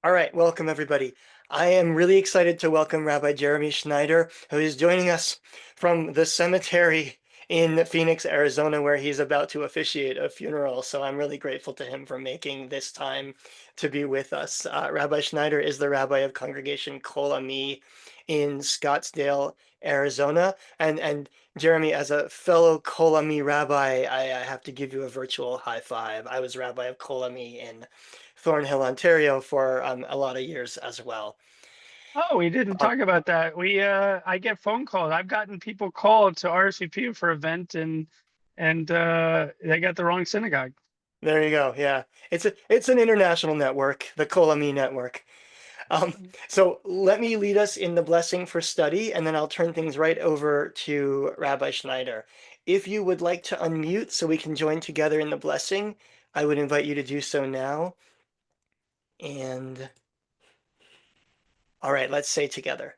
All right, welcome everybody. I am really excited to welcome Rabbi Jeremy Schneider, who is joining us from the cemetery in Phoenix, Arizona, where he's about to officiate a funeral. So I'm really grateful to him for making this time to be with us. Rabbi Schneider is the rabbi of Congregation Kol Ami in Scottsdale, Arizona. And Jeremy, as a fellow Kol Ami rabbi, I have to give you a virtual high five. I was rabbi of Kol Ami in Thornhill, Ontario for a lot of years as well. Oh, we didn't Um, talk about that. I get phone calls. I've gotten people called to RSVP for event and they got the wrong synagogue. there you go. Yeah, it's an international network, the Kolami network. Um, so let me lead us in the blessing for study, and then I'll turn things right over to Rabbi Schneider. If you would like to unmute so we can join together in the blessing, I would invite you to do so now. And all right, let's say together.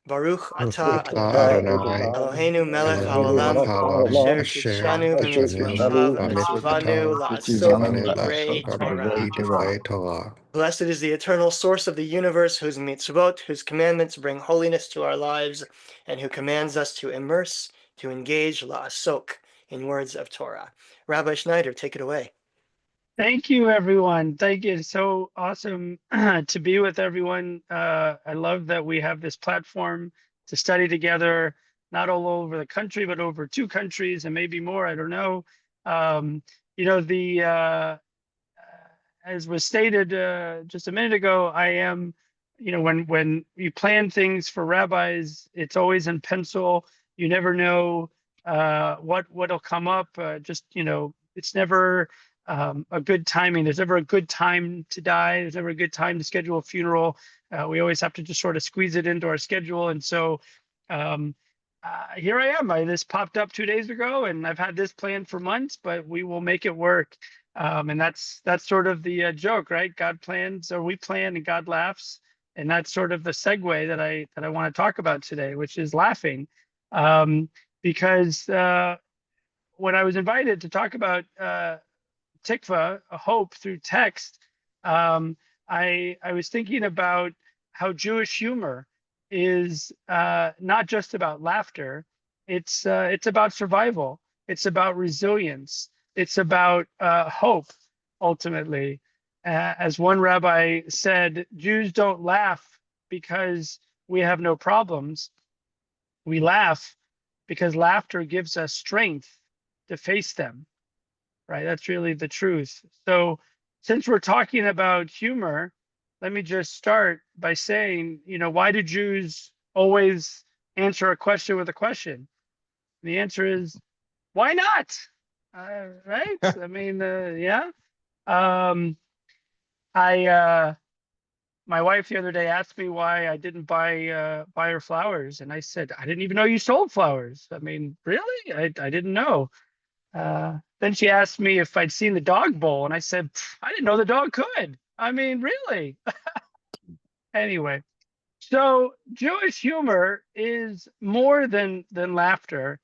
Baruch atah Atah Adonai Adonai, Eloheinu melech Eloheinu melech haolam, haolam, asher asher kidshanu kidshanu b'mitzvotav v'mitzvanu la'asok v'mitzvotanu divrei Torah. divrei Torah. Blessed is the eternal source of the universe, whose mitzvot, whose commandments bring holiness to our lives, and who commands us to immerse, to engage la'asok in words of Torah. Rabbi Schneider, take it away. Thank you, everyone. Thank you. It's so awesome to be with everyone. I love that we have this platform to study together, not all over the country, but over two countries and maybe more. I don't know. Um, you know, the as was stated just a minute ago, I am, when you plan things for rabbis, it's always in pencil. You never know what'll come up. It's never a good timing. There's never a good time to die. There's never a good time to schedule a funeral. We always have to just sort of squeeze it into our schedule. And so um, here I am. This popped up 2 days ago, and I've had this planned for months, but we will make it work. And that's sort of the joke, right? God plans, or we plan, and God laughs, and that's sort of the segue that I want to talk about today, which is laughing, because when I was invited to talk about tikva, a hope through text, um, I was thinking about how Jewish humor is not just about laughter. It's about survival. It's about resilience. It's about hope, ultimately. As one rabbi said, Jews don't laugh because we have no problems. We laugh because laughter gives us strength to face them, right? That's really the truth. So, since we're talking about humor, let me just start by saying, why do Jews always answer a question with a question? The answer is, why not? Right? I mean, yeah. Um, I My wife the other day asked me why I didn't buy her flowers, and I said I didn't even know you sold flowers. I mean, really? I didn't know. Then she asked me if I'd seen the dog bowl, and I said, I didn't know the dog could. I mean, really? Anyway, so Jewish humor is more than laughter.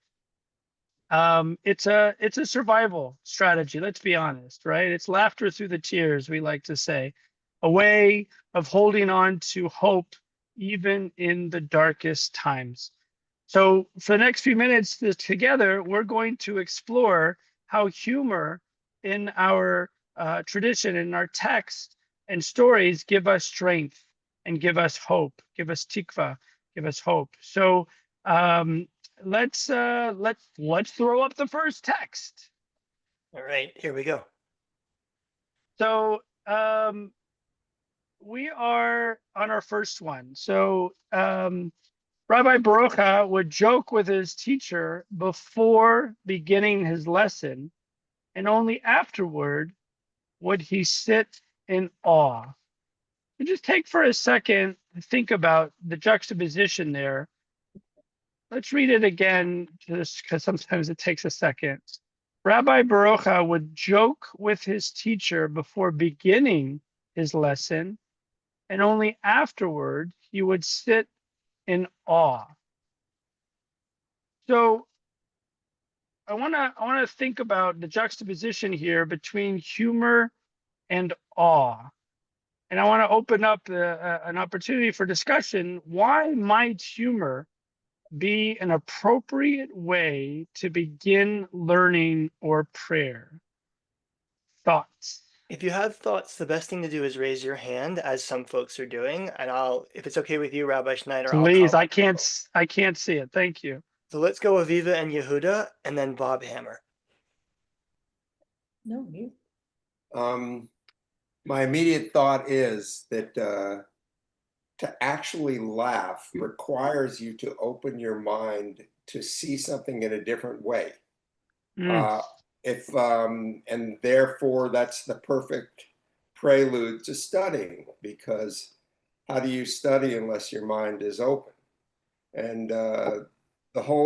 It's a survival strategy. Let's be honest, right? It's laughter through the tears, we like to say, a way of holding on to hope even in the darkest times. So, for the next few minutes together, we're going to explore how humor in our tradition, in our text and stories, give us strength and give us hope, give us tikva, give us hope. So, um, let's throw up the first text. All right, here we go. So, we are on our first one. So, Rabbi Barucha would joke with his teacher before beginning his lesson, and only afterward would he sit in awe. And just take for a second to think about the juxtaposition there. Let's read it again, just because sometimes it takes a second. Rabbi Barucha would joke with his teacher before beginning his lesson, and only afterward he would sit in awe. So I wanna think about the juxtaposition here between humor and awe. And I want to open up an opportunity for discussion. Why might humor be an appropriate way to begin learning or prayer? Thoughts? If you have thoughts, the best thing to do is raise your hand, as some folks are doing, and if it's okay with you, Rabbi Schneider, I'll Please, call. I can't see it. Thank you. So let's go Aviva and Yehuda, and then Bob Hammer. No, you. My immediate thought is that to actually laugh requires you to open your mind to see something in a different way. Mm, And therefore that's the perfect prelude to studying, because how do you study unless your mind is open? And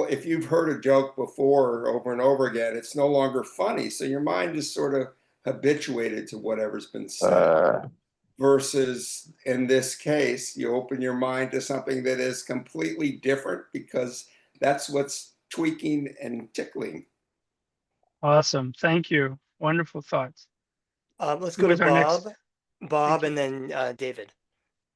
if you've heard a joke before over and over again, it's no longer funny. So your mind is sort of habituated to whatever's been said. Versus in this case, you open your mind to something that is completely different, because that's what's tweaking and tickling. awesome. Thank you. Wonderful thoughts. Let's Who go to was our next? Bob, Thank you. and then David.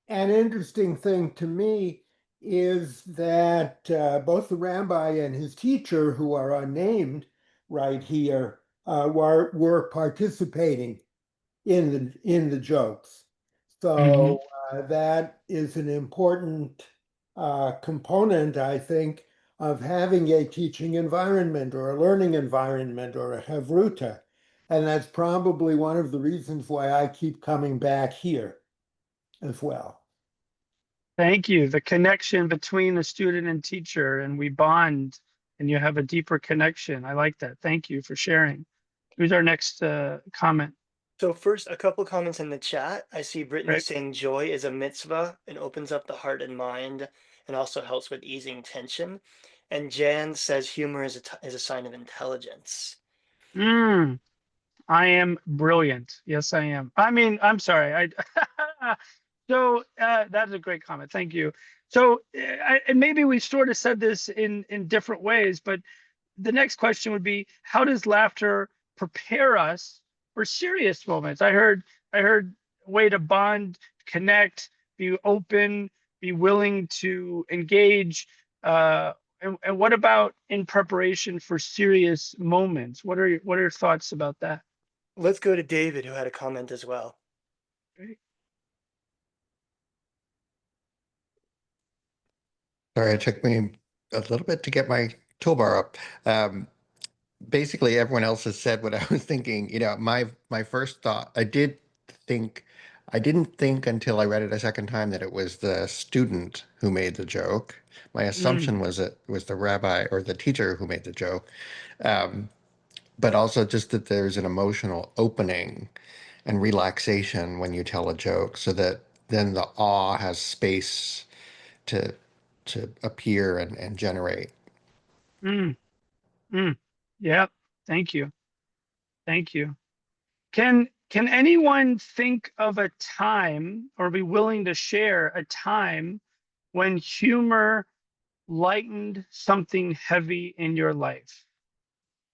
An interesting thing to me is that both the rabbi and his teacher, who are unnamed right here, were participating in the jokes. Mhm. So that is an important component, I think, of having a teaching environment or a learning environment or a havruta. And that's probably one of the reasons why I keep coming back here as well. Thank you. The connection between the student and teacher, and we bond, and you have a deeper connection. I like that. Thank you for sharing. Who's our next comment? So first, a couple comments in the chat. I see Brittany Right. saying joy is a mitzvah. It opens up the heart and mind and also helps with easing tension. And Jan says humor is is a sign of intelligence. Mm, I am brilliant. Yes, I am. I mean, I'm sorry. So that's a great comment. Thank you. So and maybe we sort of said this in different ways, but the next question would be, how does laughter prepare us for serious moments? I heard a way to bond, connect, be open, be willing to engage. And what about in preparation for serious moments? What are your thoughts about that? Let's go to David, who had a comment as well. Great. Sorry, it took me a little bit to get my toolbar up. Basically, everyone else has said what I was thinking. My first thought, I didn't think until I read it a second time that it was the student who made the joke. My Mm, assumption was it was the rabbi or the teacher who made the joke. Um, but also just that there's an emotional opening and relaxation when you tell a joke, so that then the awe has space to appear and generate. mm, mm. Yeah. Thank you. Thank you. Can anyone think of a time or be willing to share a time when humor lightened something heavy in your life?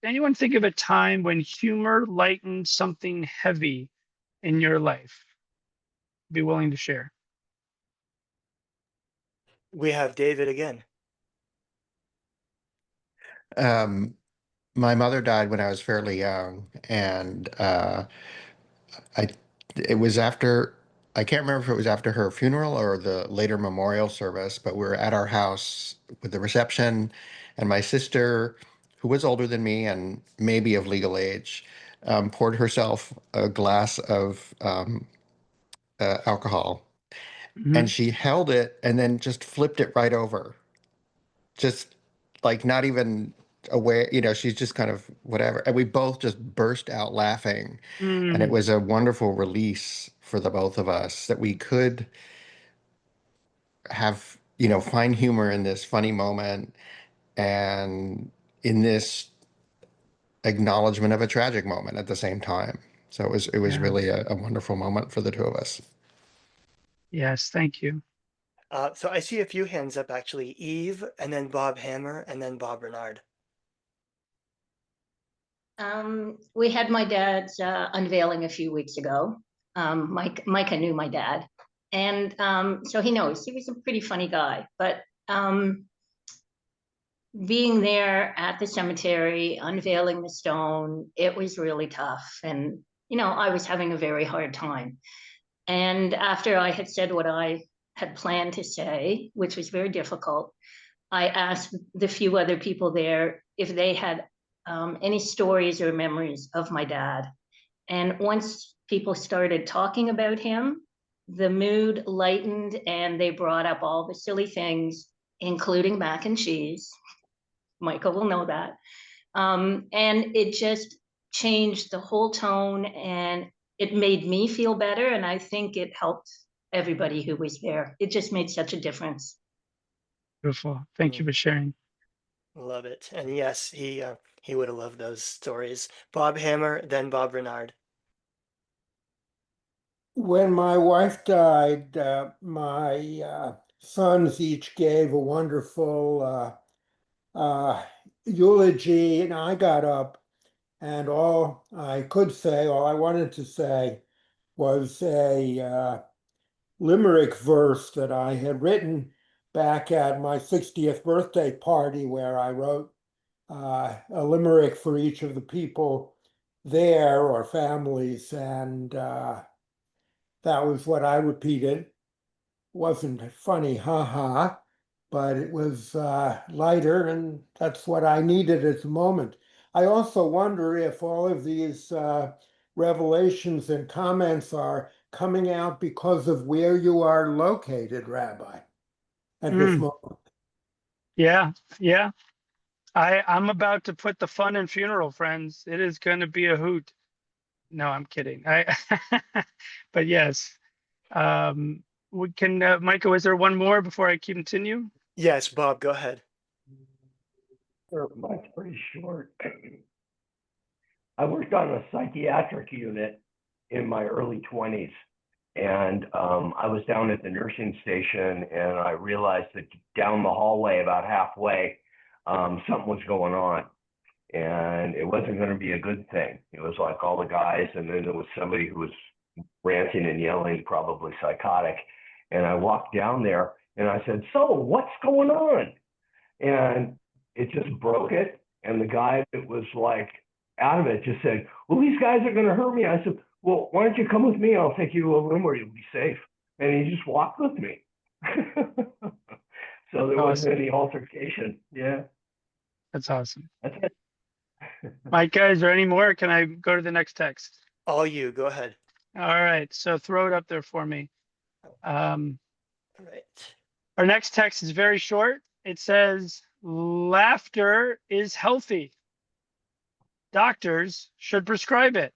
Anyone think of a time when humor lightened something heavy in your life? Be willing to share. We have David again. Um, my mother died when I was fairly young, and I it was after I can't remember if it was after her funeral or the later memorial service, but we were at our house with the reception, and my sister, who was older than me and maybe of legal age, poured herself a glass of alcohol, Mhm. and she held it and then just flipped it right over, just like not even aware, she's just kind of whatever. And we both just burst out laughing. And it Mm, was a wonderful release for the both of us that we could have, find humor in this funny moment and in this acknowledgement of a tragic moment at the same time. So it was yeah. really a wonderful moment for the two of us. Yes. Thank you. So I see a few hands up actually. Eve, and then Bob Hammer, and then Bob Bernard. We had my dad's unveiling a few weeks ago, Micah knew my dad. And so he knows he was a pretty funny guy. But being there at the cemetery, unveiling the stone, it was really tough. And, I was having a very hard time. And after I had said what I had planned to say, which was very difficult, I asked the few other people there if they had any stories or memories of my dad. And once people started talking about him, the mood lightened and they brought up all the silly things, including mac and cheese. Michael will know that. And it just changed the whole tone and it made me feel better. And I think it helped everybody who was there. It just made such a difference. Beautiful. Thank you for sharing. Love it. And yes, he would have loved those stories. Bob Hammer, then Bob Renard. When my wife died, my sons each gave a wonderful eulogy, and I got up, and all I wanted to say was a limerick verse that I had written back at my 60th birthday party, where I wrote a limerick for each of the people there or families, and that was what I repeated. Wasn't funny, haha, but it was lighter, and that's what I needed at the moment. I also wonder if all of these revelations and comments are coming out because of where you are located, Rabbi, at this moment. Yeah, yeah. I'm about to put the fun in funeral, friends. It is going to be a hoot. No, I'm kidding. But yes. We can, Michael, is there one more before I continue? Yes, Bob, go ahead. Mine's pretty short. I worked on a psychiatric unit in my early 20s, and I was down at the nursing station, and I realized that down the hallway, about halfway, something was going on, and it wasn't going to be a good thing. It was like all the guys, and then there was somebody who was ranting and yelling, probably psychotic. And I walked down there, and I said, "So, what's going on?" And it just broke it. And the guy that was like out of it just said, "Well, these guys are going to hurt me." I said, "Well, why don't you come with me? I'll take you to a room where you'll be safe." And he just walked with me. So there wasn't any altercation. Yeah. That's awesome. That's it. Micah, is there any more? Can I go to the next text? All you, go ahead. All right, so throw it up there for me. All right. Our next text is very short. It says, laughter is healthy. Doctors should prescribe it.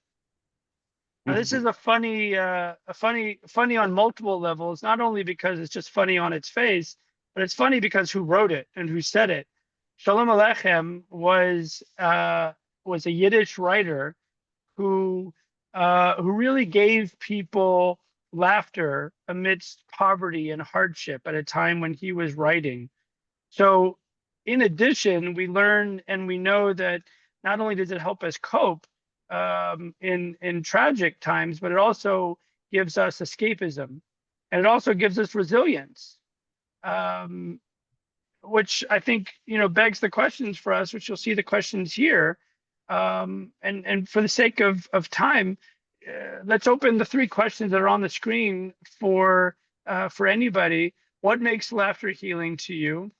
Now, this is a funny on multiple levels, not only because it's just funny on its face, but it's funny because who wrote it and who said it. Shalom Aleichem was a Yiddish writer who really gave people laughter amidst poverty and hardship at a time when he was writing. So in addition, we learn and we know that not only does it help us cope in tragic times, but it also gives us escapism, and it also gives us resilience, which I think begs the questions for us, which you'll see the questions here. And for the sake of time, let's open the three questions that are on the screen for anybody. What makes laughter healing to you?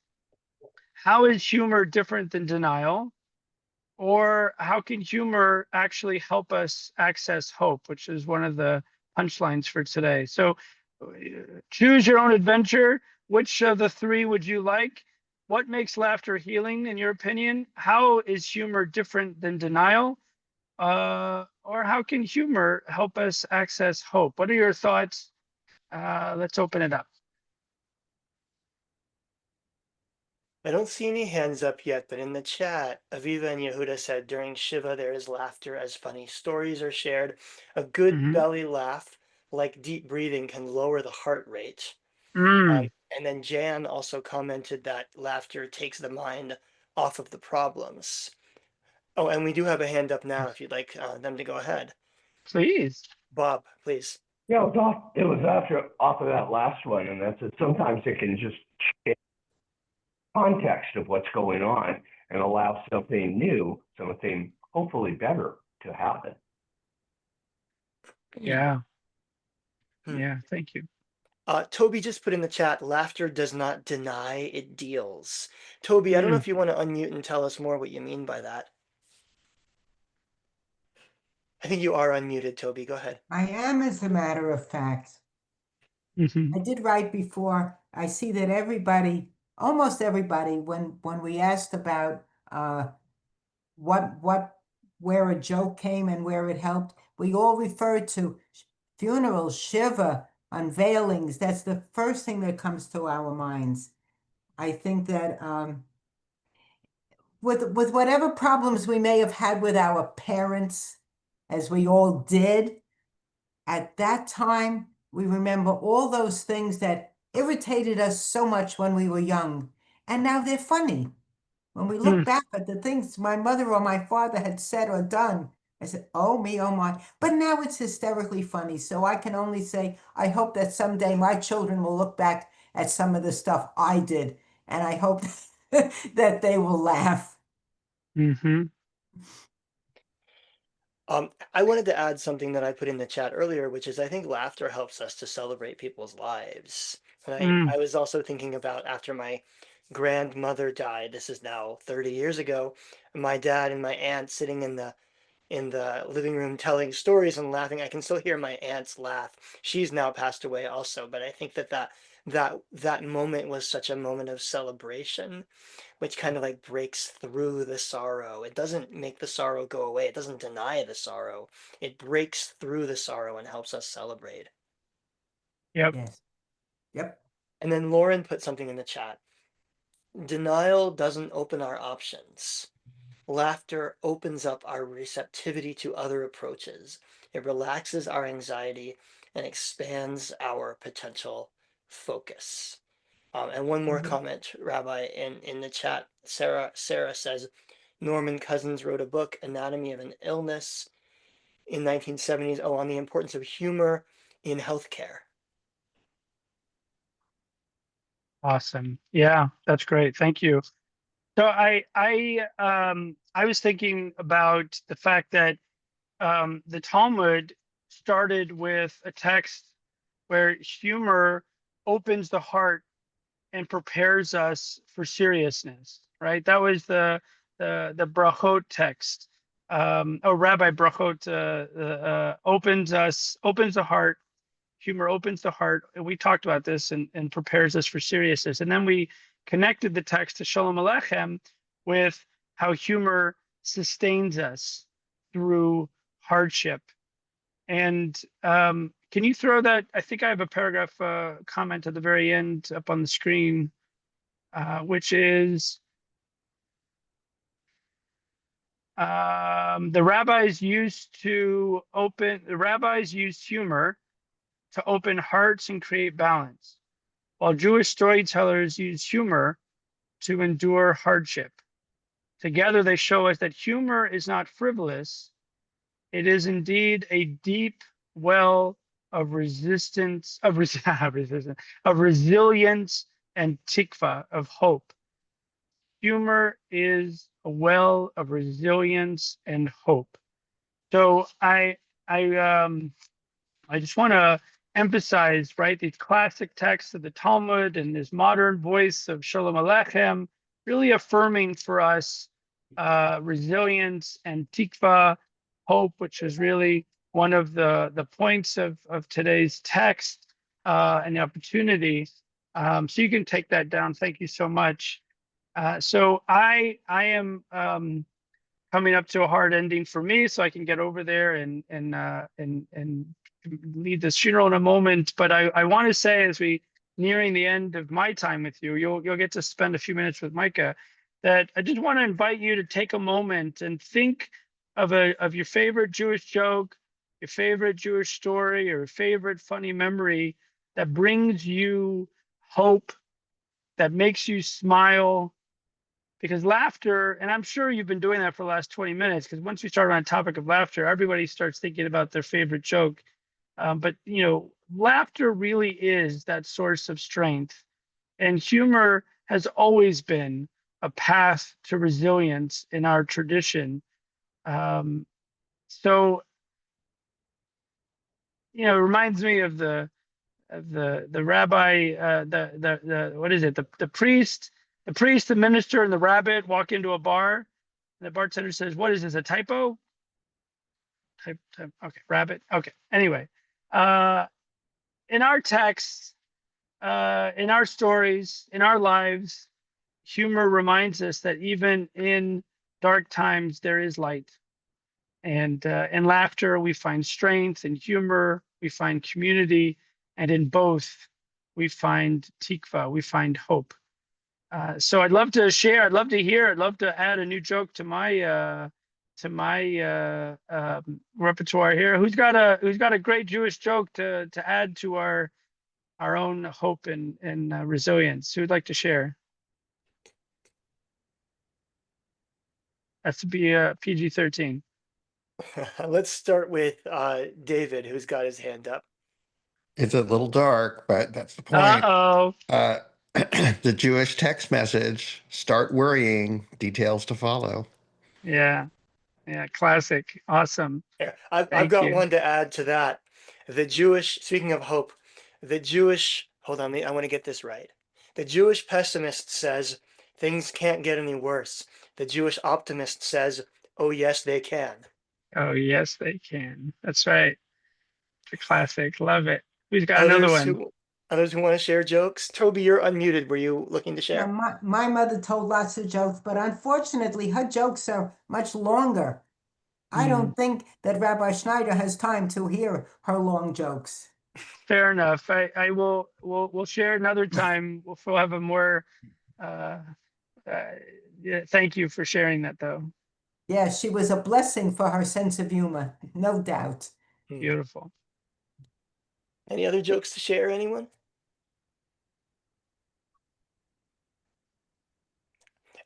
How is humor different than denial? Or how can humor actually help us access hope, which is one of the punchlines for today. So choose your own adventure. Which of the three would you like? What makes laughter healing, in your opinion? How is humor different than denial? Or how can humor help us access hope? What are your thoughts? Let's open it up. I don't see any hands up yet, but in the chat, Aviva and Yehuda said during Shiva there is laughter as funny stories are shared. A good belly laugh, like deep breathing, can lower the heart rate. And then Jan also commented that laughter takes the mind off of the problems. Oh, and we do have a hand up now if you'd like them to go ahead. Please. Bob, please. Yeah, it was off of that last one, and that's it. Sometimes it can just change context of what's going on and allow something new, something hopefully better to happen. Yeah. Hmm. Yeah. Thank you. Toby just put in the chat, laughter does not deny, it deals. Toby, I don't know if you want to unmute and tell us more what you mean by that. I think you are unmuted, Toby. Go ahead. I am, as a matter of fact. Mhm. I did write before. I see that everybody, almost everybody, when we asked about where a joke came and where it helped, we all referred to funerals, shiva, unveilings. That's the first thing that comes to our minds. I think that with whatever problems we may have had with our parents, as we all did, at that time, we remember all those things that irritated us so much when we were young, and now they're funny. When we look back at the things my mother or my father had said or done, I said, oh me, oh my. But now it's hysterically funny. So I can only say, I hope that someday my children will look back at some of the stuff I did, and I hope that they will laugh. Mhm. I wanted to add something that I put in the chat earlier, which is I think laughter helps us to celebrate people's lives. And I was also thinking about after my grandmother died, this is now 30 years ago, my dad and my aunt sitting in the living room telling stories and laughing. I can still hear my aunt's laugh. She's now passed away also, but I think that moment was such a moment of celebration, which kind of like breaks through the sorrow. It doesn't make the sorrow go away. It doesn't deny the sorrow. It breaks through the sorrow and helps us celebrate. Yep. Yes. Yep. And then Lauren put something in the chat. Denial doesn't open our options. Laughter opens up our receptivity to other approaches. It relaxes our anxiety and expands our potential focus. And one more comment, Rabbi, in the chat. Sarah says, Norman Cousins wrote a book, Anatomy of an Illness, in 1970s. Oh, on the importance of humor in healthcare. Awesome. Yeah, that's great. Thank you. So I was thinking about the fact that the Talmud started with a text where humor opens the heart and prepares us for seriousness, right? That was the Brachot text. Rabbi Brachot opens the heart. Humor opens the heart. And we talked about this and prepares us for seriousness. And then we connected the text to Shalom Aleichem with how humor sustains us through hardship. And can you throw that? I think I have a paragraph comment at the very end up on the screen, which is the rabbis used humor to open hearts and create balance, while Jewish storytellers use humor to endure hardship. Together, they show us that humor is not frivolous. It is indeed a deep well of resilience and tikva, of hope. Humor is a well of resilience and hope. So I just want to emphasize, right, these classic texts of the Talmud and this modern voice of Shalom Aleichem, really affirming for us resilience and tikva, hope, which is really one of the points of today's text and the opportunity. So you can take that down. Thank you so much. So I am coming up to a hard ending for me, so I can get over there and lead this funeral in a moment. But I want to say, as we nearing the end of my time with you, you'll get to spend a few minutes with Micah, that I just want to invite you to take a moment and think of your favorite Jewish joke, your favorite Jewish story, or your favorite funny memory that brings you hope, that makes you smile. Because laughter, and I'm sure you've been doing that for the last 20 minutes, because once we start on a topic of laughter, everybody starts thinking about their favorite joke. But laughter really is that source of strength, and humor has always been a path to resilience in our tradition. So it reminds me of the rabbi, the what is it? The priest, the minister, and the rabbit walk into a bar, and the bartender says, "What is this? A typo?" Type. Okay, rabbit. Okay. Anyway, in our texts, in our stories, in our lives, humor reminds us that even in dark times there is light. And in laughter, we find strength. In humor, we find community. And in both, we find tikva, we find hope. So I'd love to share. I'd love to hear. I'd love to add a new joke to my repertoire here. Who's got a great Jewish joke to add to our own hope and resilience? Who'd like to share? That's to be PG-13. Let's start with David, who's got his hand up. It's a little dark, but that's the point. Uh-oh. The Jewish text message, start worrying, details to follow. Yeah. Classic. Awesome. Yeah, I've Thank got you. one to add to that. Speaking of hope, hold on, I want to get this right. The Jewish pessimist says things can't get any worse. The Jewish optimist says, oh, yes, they can. Oh, yes, they can. That's right. The classic. Love it. Who's got another one? Others who want to share jokes? Toby, you're unmuted. Were you looking to share? My mother told lots of jokes, but unfortunately, her jokes are much longer. I don't think that Rabbi Schneider has time to hear her long jokes. Fair enough. We'll share another time. We'll have a more thank you for sharing that, though. Yeah, she was a blessing for her sense of humor, no doubt. Beautiful. Any other jokes to share, anyone?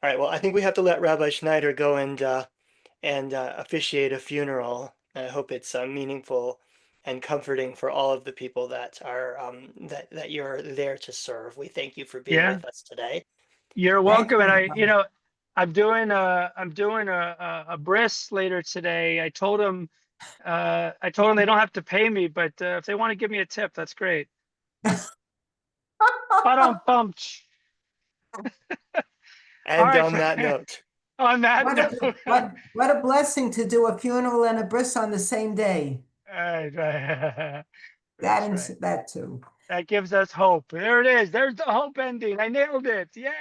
All right, well, I think we have to let Rabbi Schneider go and officiate a funeral. I hope it's meaningful and comforting for all of the people that are that you're there to serve. We thank you for being with us today. You're welcome. And I'm doing a bris later today. I told them they don't have to pay me, but if they want to give me a tip, that's great. But I'm pumped. And on that note. On that note. What a blessing to do a funeral and a bris on the same day. That too. That gives us hope. There it is. There's the hope ending. I nailed it. Yay.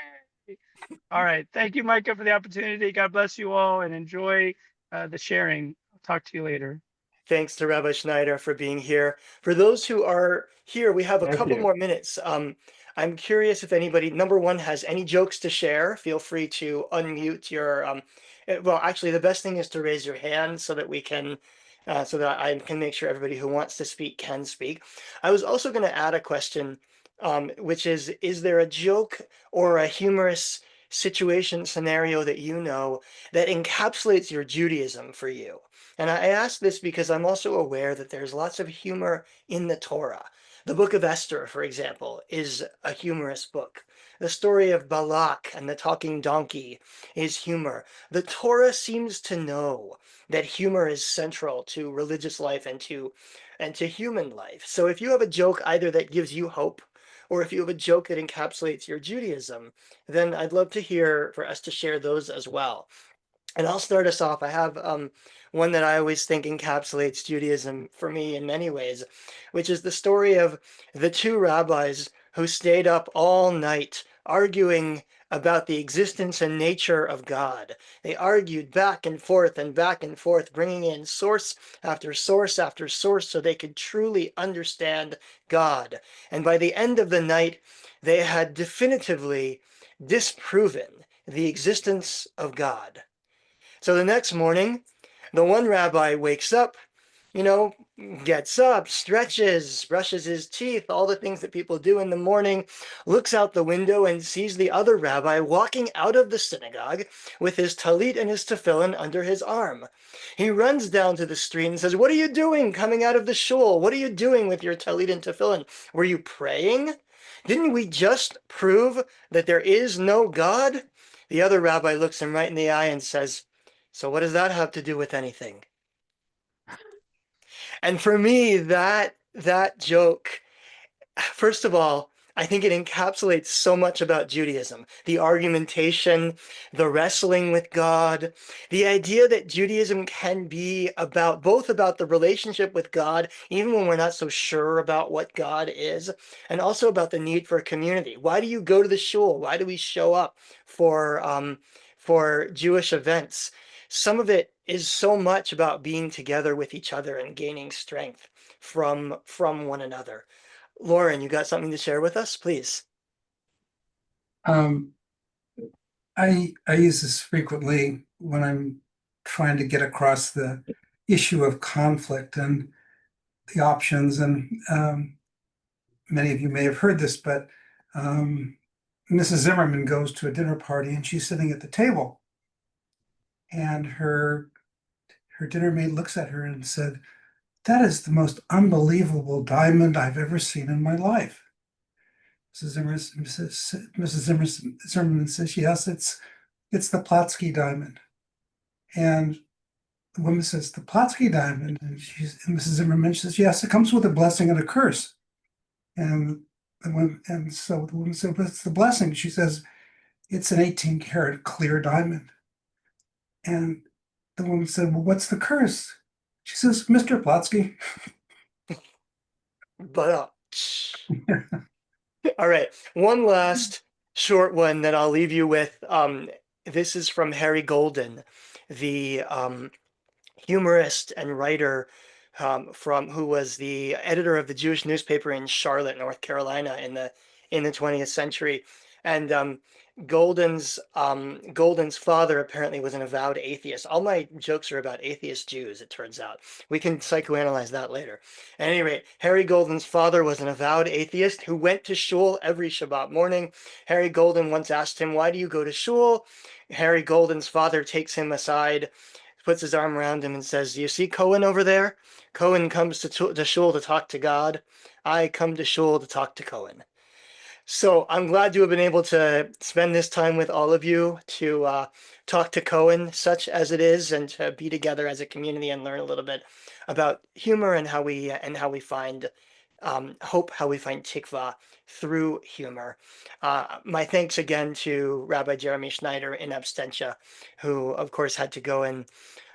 All right. Thank you, Micah, for the opportunity. God bless you all and enjoy the sharing. I'll talk to you later. Thanks to Rabbi Schneider for being here. For those who are here, we have a couple more minutes. I'm curious if anybody, number one, has any jokes to share. Feel free to unmute your, well, actually, the best thing is to raise your hand so that we can, so that I can make sure everybody who wants to speak can speak. I was also going to add a question, which is there a joke or a humorous situation scenario that you know that encapsulates your Judaism for you? And I ask this because I'm also aware that there's lots of humor in the Torah. The book of Esther, for example, is a humorous book. The story of Balak and the talking donkey is humor. The Torah seems to know that humor is central to religious life and to human life. So if you have a joke either that gives you hope or if you have a joke that encapsulates your Judaism, then I'd love to hear for us to share those as well. And I'll start us off. I have one that I always think encapsulates Judaism for me in many ways, which is the story of the two rabbis who stayed up all night arguing about the existence and nature of God. They argued back and forth, bringing in source after source after source so they could truly understand God. And by the end of the night, they had definitively disproven the existence of God. So the next morning, the one rabbi wakes up, gets up, stretches, brushes his teeth, all the things that people do in the morning, looks out the window and sees the other rabbi walking out of the synagogue with his talit and his tefillin under his arm. He runs down to the street and says, "What are you doing coming out of the shul? What are you doing with your talit and tefillin? Were you praying? Didn't we just prove that there is no God?" The other rabbi looks him right in the eye and says, "So what does that have to do with anything?" And for me, that joke, first of all, I think it encapsulates so much about Judaism. The argumentation, the wrestling with God, the idea that Judaism can be about both about the relationship with God, even when we're not so sure about what God is, and also about the need for a community. Why do you go to the shul? Why do we show up for Jewish events? Some of it is so much about being together with each other and gaining strength from one another. Lauren, you got something to share with us, please? Um, I use this frequently when I'm trying to get across the issue of conflict and the options. And many of you may have heard this, but Mrs. Zimmerman goes to a dinner party and she's sitting at the table, and her dinner mate looks at her and said, "That is the most unbelievable diamond I've ever seen in my life." Mrs. Zimmerman says, "Yes, it's the Platsky diamond." And the woman says, "The Platsky diamond?" And Mrs. Zimmerman says, "Yes, it comes with a blessing and a curse." And so the woman said, "What's the blessing?" She says, "It's an 18 karat clear diamond." And the woman said, "Well, what's the curse?" She says, "Mr. Platsky." But all right, one last short one that I'll leave you with. This is from Harry Golden, the humorist and writer from who was the editor of the Jewish newspaper in Charlotte, North Carolina, in the 20th century. And Golden's father apparently was an avowed atheist. All my jokes are about atheist Jews, it turns out. We can psychoanalyze that later. At any rate, Harry Golden's father was an avowed atheist who went to shul every Shabbat morning. Harry Golden once asked him, "Why do you go to shul?" Harry Golden's father takes him aside, puts his arm around him and says, "Do you see Cohen over there? Cohen comes to shul to talk to God. I come to shul to talk to Cohen." So I'm glad to have been able to spend this time with all of you to talk to Cohen, such as it is, and to be together as a community and learn a little bit about humor and how we find hope, how we find tikva through humor. My thanks again to Rabbi Jeremy Schneider in absentia, who of course had to go and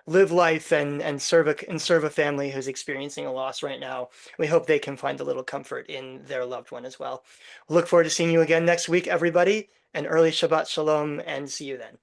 live life and serve a family who's experiencing a loss right now. We hope they can find a little comfort in their loved one as well. Look forward to seeing you again next week, everybody, and early Shabbat Shalom, and see you then.